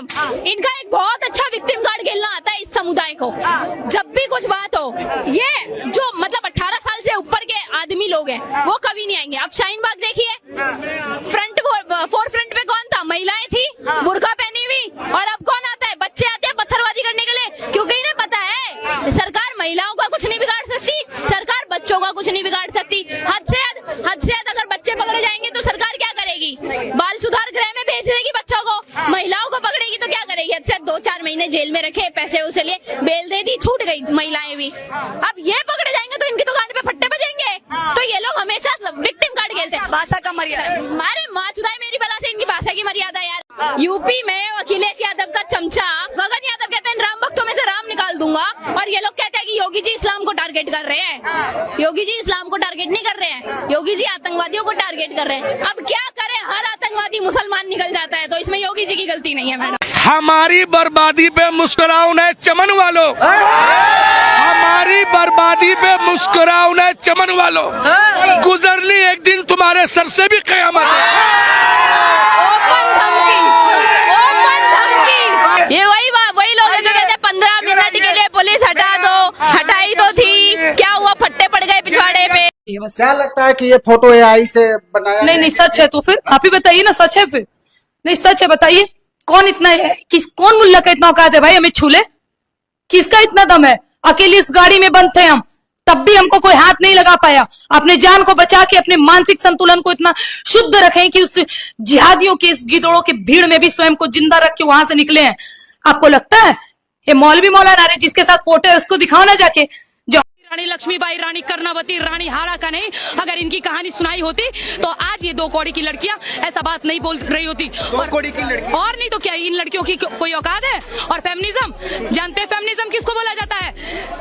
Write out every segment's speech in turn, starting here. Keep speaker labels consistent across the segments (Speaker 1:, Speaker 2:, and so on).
Speaker 1: Madam, इनका एक बहुत अच्छा विक्टिम कार्ड खेलना आता है इस समुदाय को। जब भी कुछ बात हो, ये जो मतलब 18 साल से ऊपर के आदमी लोग हैं वो कभी नहीं आएंगे। अब शाहीन बाग देखिए, फोर फ्रंट पे कौन था? महिलाएं थी बुर्का पहनी हुई। और अब कौन आता है? बच्चे आते हैं पत्थरबाजी करने के लिए, क्योंकि इन्हें पता है सरकार महिलाओं का कुछ नहीं बिगाड़ सकती, सरकार बच्चों का कुछ नहीं बिगाड़ सकती। हद से ज्यादा अगर बच्चे पकड़े जाएंगे तो सरकार क्या करेगी? बाल सुधार गृह में भेज देगी बच्चों को। महिलाओं को पकड़ेगी तो क्या करेगी? हद से 2-4 महीने जेल में रखे, पैसे उसे लिए बेल दे दी, छूट गई महिलाएं भी। अब ये पकड़े जाएंगे तो इनकी दुकान पे फट्टे बजेंगे। तो ये लोग हमेशा विक्टिम कार्ड खेलते हैं।
Speaker 2: भाषा का मर्यादा,
Speaker 1: हमारे माँ चुदाई मेरी बला से इनकी भाषा की मर्यादा यार। यूपी में अखिलेश यादव का चमचा गगन यादव कहते हैं राम भक्तों में से राम निकाल दूंगा, और ये लोग कहते हैं कि योगी जी इस्लाम को टारगेट कर रहे हैं। योगी जी इस्लाम को टारगेट नहीं कर रहे हैं, योगी जी आतंकवादियों को टारगेट कर रहे हैं। अब क्या करें, हर आतंकवादी मुसलमान निकल जाता है, तो इसमें योगी जी की गलती नहीं है मैडम।
Speaker 3: हमारी बर्बादी पे मुस्कुराओ न चमन वालों, हमारी बर्बादी पे मुस्कुराओ न चमन वालों, गुजरनी एक दिन तुम्हारे सर से भी कयामत है।
Speaker 1: ये वही लोग हैं जो कहते हैं 15 मिनट के लिए पुलिस हटा दो, हटाई तो थी, क्या हुआ? फट्टे पड़ गए पिछवाड़े पे।
Speaker 4: क्या लगता है कि ये फोटो एआई से बनाया?
Speaker 2: नहीं सच है। तो फिर आप ही बताइए ना, सच है? फिर नहीं सच है, बताइए कौन इतना कौन मुल्ला का इतना औकात है भाई हमें छू ले? किसका इतना दम है? अकेले इस गाड़ी में बंद थे हम, तब भी हमको कोई हाथ नहीं लगा पाया। अपने जान को बचा के अपने मानसिक संतुलन को इतना शुद्ध रखें कि उस जिहादियों के इस गिदड़ों के भीड़ में भी स्वयं को जिंदा रख के वहां से निकले हैं। आपको लगता है ये मौलवी मौलाना रे जिसके साथ फोटो है उसको दिखाओ ना जाके। जो
Speaker 5: रानी लक्ष्मीबाई, रानी कर्णावती, रानी हारा का नहीं, अगर इनकी कहानी सुनाई होती तो आज ये 2 कौड़ी की लड़कियां ऐसा बात नहीं बोल रही होती।
Speaker 4: 2 कौड़ी की लड़की,
Speaker 5: और नहीं तो क्या इन लड़कियों की कोई औकात है? और फेमिनिज्म, जानते हैं फेमिनिज्म किसको बोला जाता है?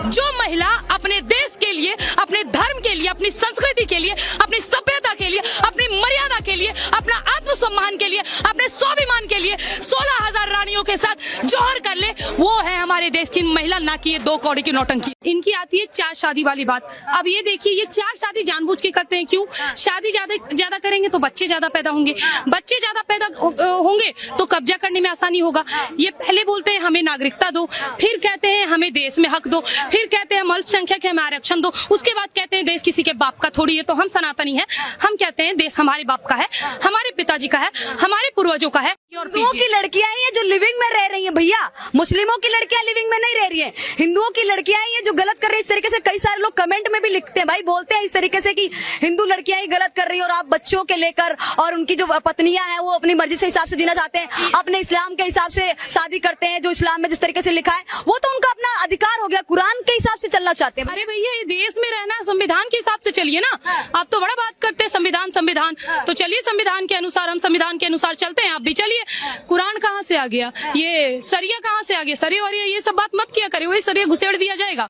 Speaker 5: जो महिला अपने देश के लिए, अपने धर्म के लिए, अपनी संस्कृति के लिए, अपनी सभ्यता के लिए, अपनी मर्यादा के लिए, अपना आत्मसम्मान के लिए, अपने स्वाभिमान के लिए 16,000 रानियों के साथ जोहर कर ले, वो है हमारे देश की महिला, ना कि ये 2 कौड़ी की नौटंकी। इनकी आती है 4 शादी वाली बात। अब ये देखिए, ये 4 शादी जानबूझ के करते हैं। क्यों? शादी ज्यादा करेंगे तो बच्चे ज्यादा पैदा होंगे, बच्चे ज्यादा पैदा होंगे तो कब्जा करने में आसानी होगा। ये पहले बोलते हैं हमें नागरिकता दो, फिर कहते हैं हमें देश में हक दो, फिर कहते हैं हम अल्पसंख्यक है हमें आरक्षण दो, उसके बाद कहते हैं देश किसी के बाप का थोड़ी है। तो हम सनातनी है, हम कहते हैं देश हमारे बाप का है, हमारे पिताजी का है, हमारे पूर्वजों का है।
Speaker 2: हिंदुओं की लड़कियां ही है जो लिविंग में रह रही हैं भैया, मुस्लिमों की लड़कियां लिविंग में नहीं रह रही हैं। हिंदुओं की लड़कियां ही है जो गलत कर रही है। इस तरीके से कई सारे लोग कमेंट में भी लिखते हैं भाई, बोलते हैं इस तरीके से कि हिंदू लड़कियां ही गलत कर रही है और आप बच्चों के लेकर और उनकी जो पत्नियां हैं वो अपनी मर्जी से हिसाब से जीना चाहते हैं, अपने इस्लाम के हिसाब से शादी करते हैं, जो इस्लाम में जिस तरीके से लिखा है वो तो उनका अपना अधिकार हो गया, कुरान के हिसाब से चलना चाहते हैं।
Speaker 5: अरे भैया, ये देश में रहना संविधान के हिसाब से चलिए ना। आप तो बड़ा बात करते हैं संविधान, तो चलिए संविधान के अनुसार, हम संविधान के अनुसार चलते हैं, आप भी चलिए। कुरान कहाँ से आ गया? ये सरिया कहाँ से आ गया? सरिया वरिया ये सब बात मत किया करे, वही सरिया घुसेड़ दिया जाएगा।